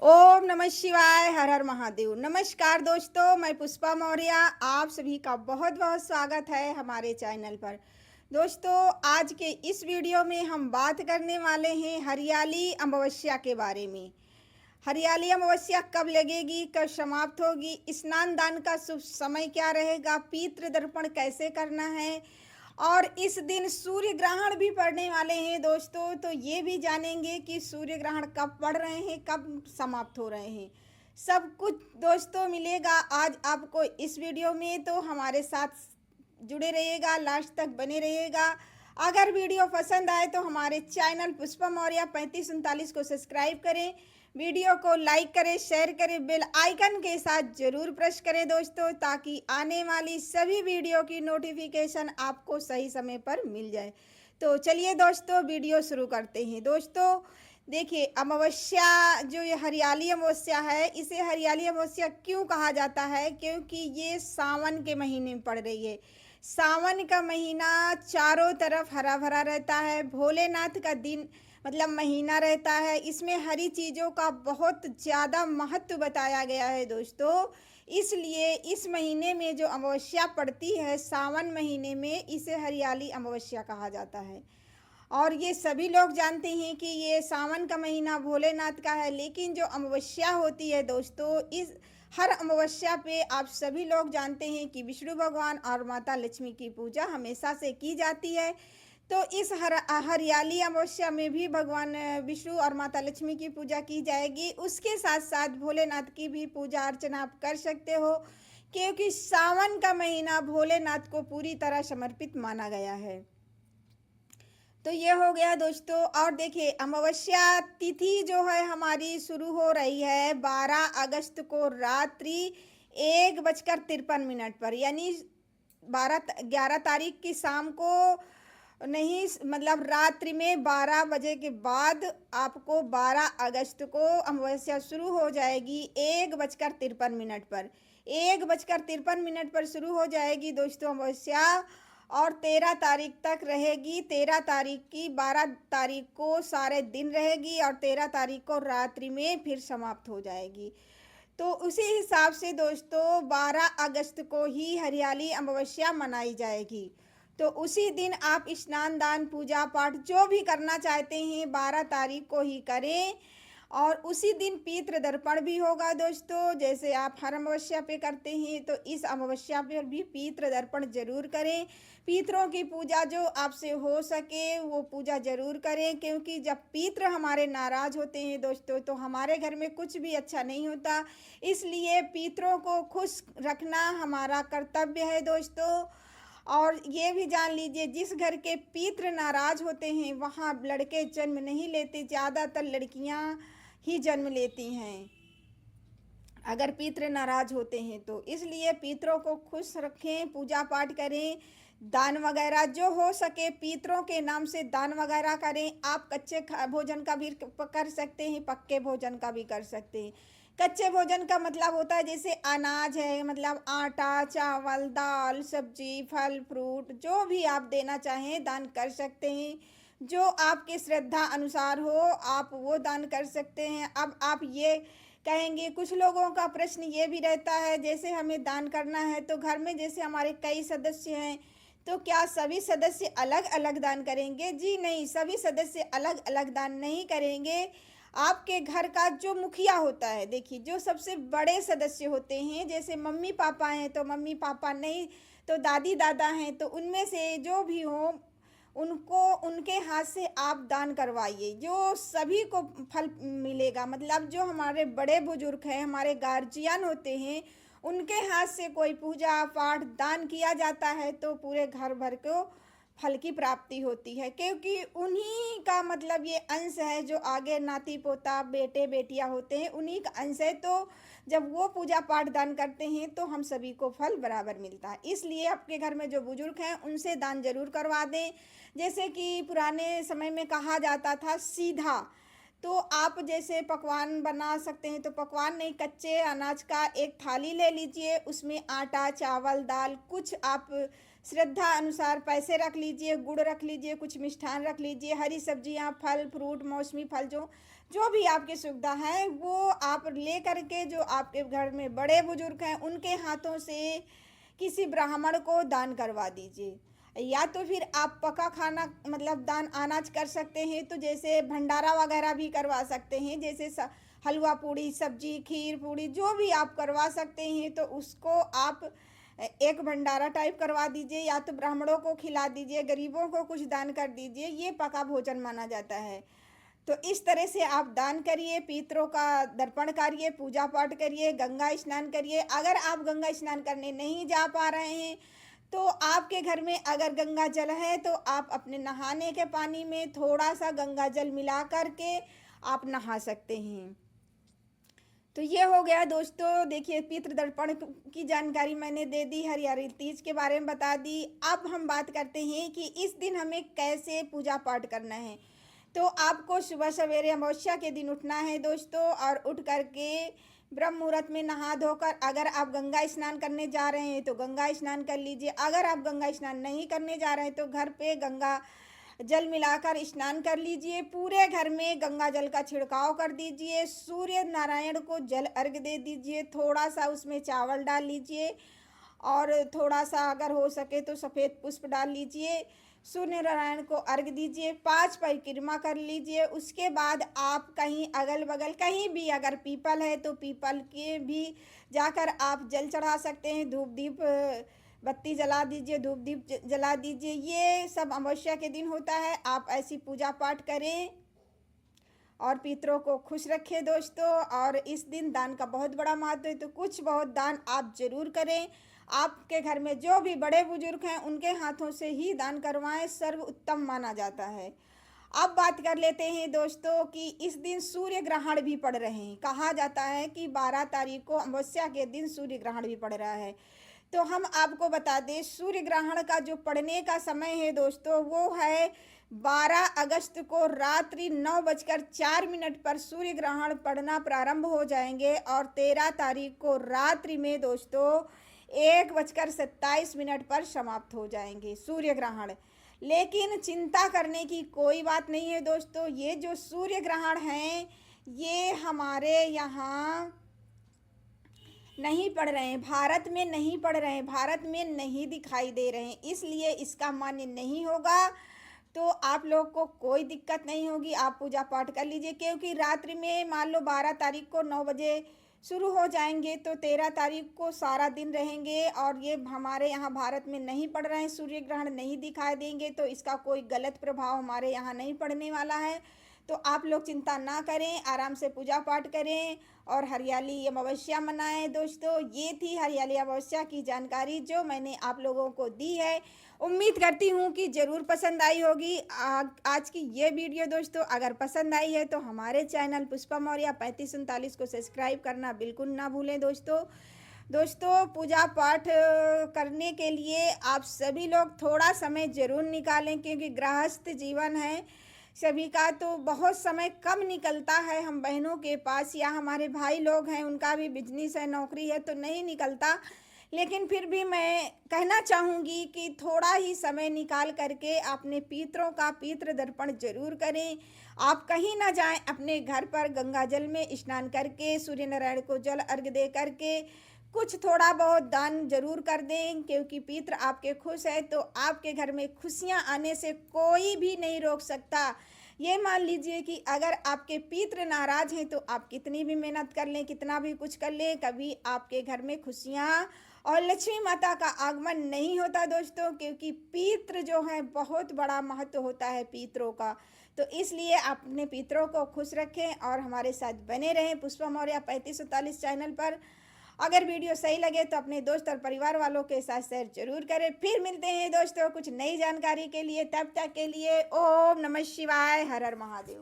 ओम नमः शिवाय। हर हर महादेव। नमस्कार दोस्तों, मैं पुष्पा मौर्य। आप सभी का बहुत बहुत स्वागत है हमारे चैनल पर। दोस्तों, आज के इस वीडियो में हम बात करने वाले हैं हरियाली अमावस्या के बारे में। हरियाली अमावस्या कब लगेगी, कब समाप्त होगी, स्नान दान का शुभ समय क्या रहेगा, पितृ तर्पण कैसे करना है, और इस दिन सूर्य ग्रहण भी पड़ने वाले हैं दोस्तों। तो ये भी जानेंगे कि सूर्य ग्रहण कब पड़ रहे हैं, कब समाप्त हो रहे हैं। सब कुछ दोस्तों मिलेगा आज आपको इस वीडियो में, तो हमारे साथ जुड़े रहिएगा, लास्ट तक बने रहिएगा। अगर वीडियो पसंद आए तो हमारे चैनल पुष्पा मौर्य 3539 को सब्सक्राइब करें, वीडियो को लाइक करें, शेयर करें, बेल आइकन के साथ जरूर प्रेस करें दोस्तों, ताकि आने वाली सभी वीडियो की नोटिफिकेशन आपको सही समय पर मिल जाए। तो चलिए दोस्तों, वीडियो शुरू करते हैं। दोस्तों देखिए, अमावस्या जो ये हरियाली अमावस्या है, इसे हरियाली अमावस्या क्यों कहा जाता है? क्योंकि ये सावन के महीने में पड़ रही है। सावन का महीना चारों तरफ हरा भरा रहता है, भोलेनाथ का दिन मतलब महीना रहता है। इसमें हरी चीज़ों का बहुत ज़्यादा महत्व बताया गया है दोस्तों। इसलिए इस महीने में जो अमावस्या पड़ती है सावन महीने में, इसे हरियाली अमावस्या कहा जाता है। और ये सभी लोग जानते हैं कि ये सावन का महीना भोलेनाथ का है। लेकिन जो अमावस्या होती है दोस्तों, इस हर अमावस्या पे आप सभी लोग जानते हैं कि विष्णु भगवान और माता लक्ष्मी की पूजा हमेशा से की जाती है। तो इस हरियाली अमावस्या में भी भगवान विष्णु और माता लक्ष्मी की पूजा की जाएगी। उसके साथ साथ भोलेनाथ की भी पूजा अर्चना आप कर सकते हो, क्योंकि सावन का महीना भोलेनाथ को पूरी तरह समर्पित माना गया है। तो ये हो गया दोस्तों। और देखिए, अमावस्या तिथि जो है हमारी शुरू हो रही है 12 अगस्त को रात्रि 1:53 पर, यानी 11 तारीख की शाम को नहीं, मतलब रात्रि में 12 बजे के बाद आपको 12 अगस्त को अमावस्या शुरू हो जाएगी 1:53 पर। 1:53 पर शुरू हो जाएगी दोस्तों अमावस्या, और 13 तारीख तक रहेगी। 13 तारीख की 12 तारीख को सारे दिन रहेगी, और 13 तारीख को रात्रि में फिर समाप्त हो जाएगी। तो उसी हिसाब से दोस्तों 12 अगस्त को ही हरियाली अमावस्या मनाई जाएगी। तो उसी दिन आप स्नान दान पूजा पाठ जो भी करना चाहते हैं 12 तारीख को ही करें। और उसी दिन पितृ दर्पण भी होगा दोस्तों, जैसे आप हर अमावस्या पे करते हैं, तो इस अमावस्या पर भी पितृ दर्पण जरूर करें। पितरों की पूजा जो आपसे हो सके वो पूजा जरूर करें, क्योंकि जब पितृ हमारे नाराज होते हैं दोस्तों, तो हमारे घर में कुछ भी अच्छा नहीं होता। इसलिए पितरों को खुश रखना हमारा कर्तव्य है दोस्तों। और ये भी जान लीजिए, जिस घर के पितृ नाराज होते हैं वहाँ लड़के जन्म नहीं लेते, ज़्यादातर लड़कियाँ ही जन्म लेती हैं अगर पितृ नाराज होते हैं तो। इसलिए पितरों को खुश रखें, पूजा पाठ करें, दान वगैरह जो हो सके पितरों के नाम से दान वगैरह करें। आप कच्चे भोजन का भी कर सकते हैं, पक्के भोजन का भी कर सकते हैं। कच्चे भोजन का मतलब होता है जैसे अनाज है, मतलब आटा, चावल, दाल, सब्जी, फल फ्रूट, जो भी आप देना चाहें दान कर सकते हैं। जो आपके श्रद्धा अनुसार हो आप वो दान कर सकते हैं। अब आप ये कहेंगे, कुछ लोगों का प्रश्न ये भी रहता है, जैसे हमें दान करना है तो घर में जैसे हमारे कई सदस्य हैं, तो क्या सभी सदस्य अलग अलग दान करेंगे? जी नहीं, सभी सदस्य अलग अलग दान नहीं करेंगे। आपके घर का जो मुखिया होता है, देखिए जो सबसे बड़े सदस्य होते हैं, जैसे मम्मी पापा हैं तो मम्मी पापा, नहीं तो दादी दादा हैं, तो उनमें से जो भी हो उनको उनके हाथ से आप दान करवाइए, जो सभी को फल मिलेगा। मतलब जो हमारे बड़े बुजुर्ग हैं, हमारे गार्जियन होते हैं, उनके हाथ से कोई पूजा पाठ दान किया जाता है तो पूरे घर भर को फल की प्राप्ति होती है, क्योंकि उन्हीं का मतलब ये अंश है जो आगे नाती पोता बेटे बेटियां होते हैं, उन्हीं का अंश है। तो जब वो पूजा पाठ दान करते हैं तो हम सभी को फल बराबर मिलता है। इसलिए आपके घर में जो बुजुर्ग हैं उनसे दान जरूर करवा दें। जैसे कि पुराने समय में कहा जाता था सीधा, तो आप जैसे पकवान बना सकते हैं, तो पकवान नहीं, कच्चे अनाज का एक थाली ले लीजिए, उसमें आटा, चावल, दाल, कुछ आप श्रद्धा अनुसार पैसे रख लीजिए, गुड़ रख लीजिए, कुछ मिष्ठान रख लीजिए, हरी सब्जियां, फल फ्रूट, मौसमी फल जो जो भी आपकी सुविधा है वो आप ले करके, जो आपके घर में बड़े बुजुर्ग हैं उनके हाथों से किसी ब्राह्मण को दान करवा दीजिए। या तो फिर आप पका खाना मतलब दान अनाज कर सकते हैं, तो जैसे भंडारा वगैरह भी करवा सकते हैं, जैसे हलवा पूड़ी सब्जी खीर पूड़ी जो भी आप करवा सकते हैं, तो उसको आप एक भंडारा टाइप करवा दीजिए, या तो ब्राह्मणों को खिला दीजिए, गरीबों को कुछ दान कर दीजिए, ये पका भोजन माना जाता है। तो इस तरह से आप दान करिए, पितरों का दर्पण करिए, पूजा पाठ करिए, गंगा स्नान करिए। अगर आप गंगा स्नान करने नहीं जा पा रहे हैं, तो आपके घर में अगर गंगा जल है तो आप अपने नहाने के पानी में थोड़ा सा गंगा जल मिला करके आप नहा सकते हैं। तो ये हो गया दोस्तों, देखिए पितृ दर्पण की जानकारी मैंने दे दी, हरियाली तीज के बारे में बता दी। अब हम बात करते हैं कि इस दिन हमें कैसे पूजा पाठ करना है। तो आपको सुबह सवेरे अमावस्या के दिन उठना है दोस्तों, और उठ करके ब्रह्म मुहूर्त में नहा धोकर, अगर आप गंगा स्नान करने जा रहे हैं तो गंगा स्नान कर लीजिए। अगर आप गंगा स्नान नहीं करने जा रहे हैं तो घर पे गंगा जल मिलाकर स्नान कर लीजिए। पूरे घर में गंगा जल का छिड़काव कर दीजिए। सूर्य नारायण को जल अर्घ दे दीजिए, थोड़ा सा उसमें चावल डाल लीजिए, और थोड़ा सा अगर हो सके तो सफ़ेद पुष्प डाल लीजिए। सूर्य नारायण को अर्घ दीजिए, 5 परिक्रमा कर लीजिए। उसके बाद आप कहीं अगल बगल कहीं भी अगर पीपल है तो पीपल के भी जाकर आप जल चढ़ा सकते हैं। धूप दीप बत्ती जला दीजिए, धूप दीप जला दीजिए। ये सब अमावस्या के दिन होता है। आप ऐसी पूजा पाठ करें और पितरों को खुश रखें दोस्तों। और इस दिन दान का बहुत बड़ा महत्व है, तो कुछ बहुत दान आप जरूर करें। आपके घर में जो भी बड़े बुजुर्ग हैं उनके हाथों से ही दान करवाएं, सर्व उत्तम माना जाता है। अब बात कर लेते हैं दोस्तों कि इस दिन सूर्य ग्रहण भी पड़ रहे हैं। कहा जाता है कि 12 तारीख को अमावस्या के दिन सूर्य ग्रहण भी पड़ रहा है। तो हम आपको बता दें, सूर्य ग्रहण का जो पड़ने का समय है दोस्तों, वो है 12 अगस्त को रात्रि 9:04 पर सूर्य ग्रहण पड़ना प्रारंभ हो जाएंगे, और 13 तारीख को रात्रि में दोस्तों 1:27 पर समाप्त हो जाएंगे सूर्य ग्रहण। लेकिन चिंता करने की कोई बात नहीं है दोस्तों, ये जो सूर्य ग्रहण है ये हमारे यहाँ नहीं पड़ रहे हैं, भारत में नहीं पड़ रहे हैं, भारत में नहीं दिखाई दे रहे हैं, इसलिए इसका मान्य नहीं होगा। तो आप लोग को कोई दिक्कत नहीं होगी, आप पूजा पाठ कर लीजिए। क्योंकि रात्रि में मान लो 12 तारीख को 9 बजे शुरू हो जाएंगे तो 13 तारीख को सारा दिन रहेंगे, और ये हमारे यहाँ भारत में नहीं पड़ रहे हैं, सूर्य ग्रहण नहीं दिखाई देंगे, तो इसका कोई गलत प्रभाव हमारे यहाँ नहीं पड़ने वाला है। तो आप लोग चिंता ना करें, आराम से पूजा पाठ करें और हरियाली अमावस्या मनाएं दोस्तों। ये थी हरियाली अमावस्या की जानकारी जो मैंने आप लोगों को दी है। उम्मीद करती हूँ कि ज़रूर पसंद आई होगी आज की ये वीडियो दोस्तों। अगर पसंद आई है तो हमारे चैनल पुष्पा मौर्य 3539 को सब्सक्राइब करना बिल्कुल ना भूलें दोस्तों। दोस्तों पूजा पाठ करने के लिए आप सभी लोग थोड़ा समय ज़रूर निकालें, क्योंकि गृहस्थ जीवन है सभी का, तो बहुत समय कम निकलता है हम बहनों के पास, या हमारे भाई लोग हैं उनका भी बिजनेस है, नौकरी है, तो नहीं निकलता। लेकिन फिर भी मैं कहना चाहूँगी कि थोड़ा ही समय निकाल करके अपने पितरों का पितृ दर्पण जरूर करें। आप कहीं ना जाएं, अपने घर पर गंगा जल में स्नान करके सूर्य नारायण को जल अर्घ दे करके कुछ थोड़ा बहुत दान जरूर कर दें, क्योंकि पितृ आपके खुश है तो आपके घर में खुशियां आने से कोई भी नहीं रोक सकता। ये मान लीजिए कि अगर आपके पितृ नाराज हैं तो आप कितनी भी मेहनत कर लें, कितना भी कुछ कर लें, कभी आपके घर में खुशियां और लक्ष्मी माता का आगमन नहीं होता दोस्तों। क्योंकि पितृ जो है बहुत बड़ा महत्व होता है पितरों का। तो इसलिए अपने पितरों को खुश रखें और हमारे साथ बने रहें पुष्पा मौर्य 3539 चैनल पर। अगर वीडियो सही लगे तो अपने दोस्त और परिवार वालों के साथ शेयर जरूर करें। फिर मिलते हैं दोस्तों कुछ नई जानकारी के लिए, तब तक के लिए ओम नमः शिवाय, हर हर महादेव।